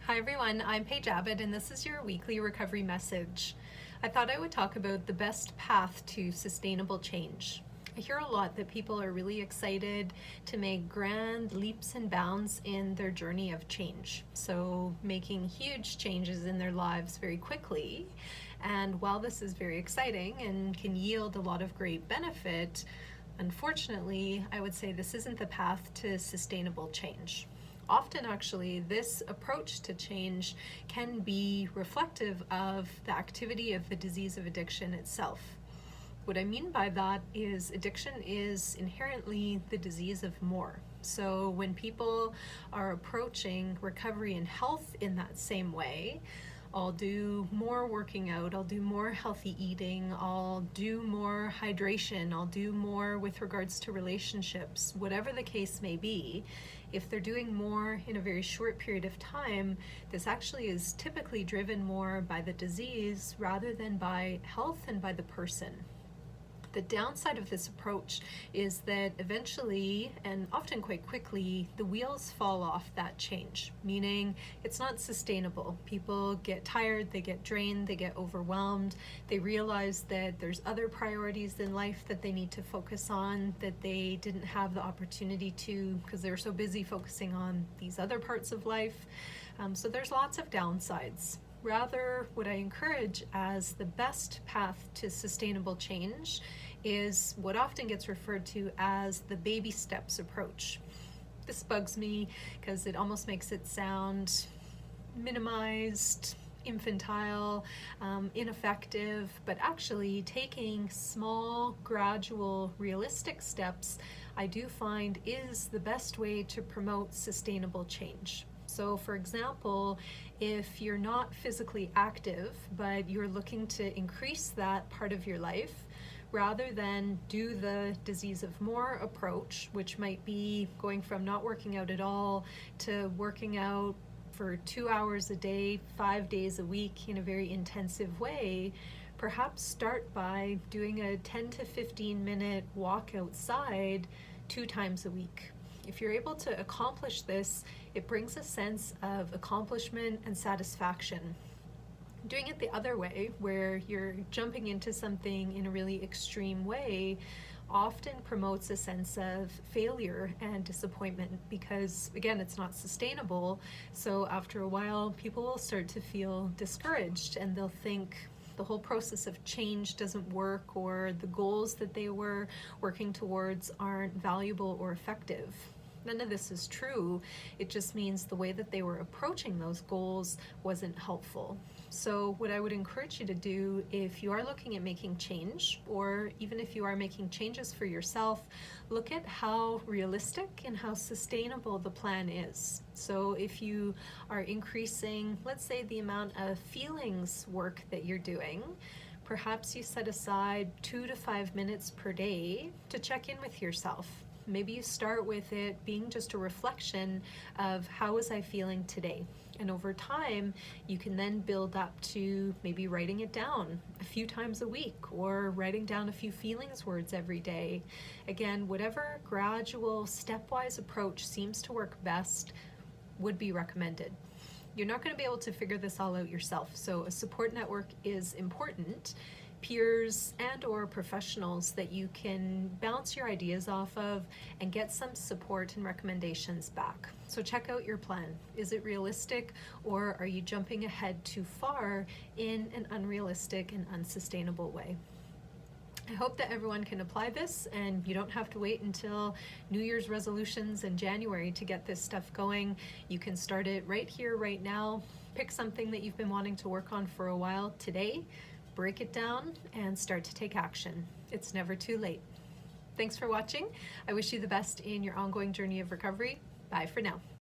Hi everyone, I'm Paige Abbott and this is your weekly recovery message. I thought I would talk about the best path to sustainable change. I hear a lot that people are really excited to make grand leaps and bounds in their journey of change. So making huge changes in their lives very quickly. And while this is very exciting and can yield a lot of great benefit, unfortunately, I would say this isn't the path to sustainable change. Often actually this approach to change can be reflective of the activity of the disease of addiction itself. What I mean by that is addiction is inherently the disease of more. So when people are approaching recovery and health in that same way, I'll do more working out, I'll do more healthy eating, I'll do more hydration, I'll do more with regards to relationships, whatever the case may be. If they're doing more in a very short period of time, this actually is typically driven more by the disease rather than by health and by the person. The downside of this approach is that eventually, and often quite quickly, the wheels fall off that change, meaning it's not sustainable. People get tired, they get drained, they get overwhelmed, they realize that there's other priorities in life that they need to focus on that they didn't have the opportunity to because they were so busy focusing on these other parts of life. So there's lots of downsides. Rather, what I encourage as the best path to sustainable change is what often gets referred to as the baby steps approach. This bugs me because it almost makes it sound minimized, infantile, ineffective, but actually taking small, gradual, realistic steps I do find is the best way to promote sustainable change. So for example, if you're not physically active, but you're looking to increase that part of your life, rather than do the disease of more approach, which might be going from not working out at all to working out for 2 hours a day, 5 days a week in a very intensive way, perhaps start by doing a 10 to 15 minute walk outside 2 times a week. If you're able to accomplish this, it brings a sense of accomplishment and satisfaction. Doing it the other way, where you're jumping into something in a really extreme way, often promotes a sense of failure and disappointment because, again, it's not sustainable. So after a while, people will start to feel discouraged and they'll think the whole process of change doesn't work, or the goals that they were working towards aren't valuable or effective. None of this is true. It just means the way that they were approaching those goals wasn't helpful. So what I would encourage you to do if you are looking at making change, or even if you are making changes for yourself, look at how realistic and how sustainable the plan is. So if you are increasing, let's say, the amount of feelings work that you're doing, perhaps you set aside 2 to 5 minutes per day to check in with yourself. Maybe you start with it being just a reflection of how was I feeling today? And over time, you can then build up to maybe writing it down a few times a week, or writing down a few feelings words every day. Again, whatever gradual, stepwise approach seems to work best would be recommended. You're not going to be able to figure this all out yourself, so a support network is important. Peers and or professionals that you can bounce your ideas off of and get some support and recommendations back. So check out your plan. Is it realistic, or are you jumping ahead too far in an unrealistic and unsustainable way? I hope that everyone can apply this and you don't have to wait until New Year's resolutions in January to get this stuff going. You can start it right here, right now. Pick something that you've been wanting to work on for a while today, break it down, and start to take action. It's never too late. Thanks for watching. I wish you the best in your ongoing journey of recovery. Bye for now.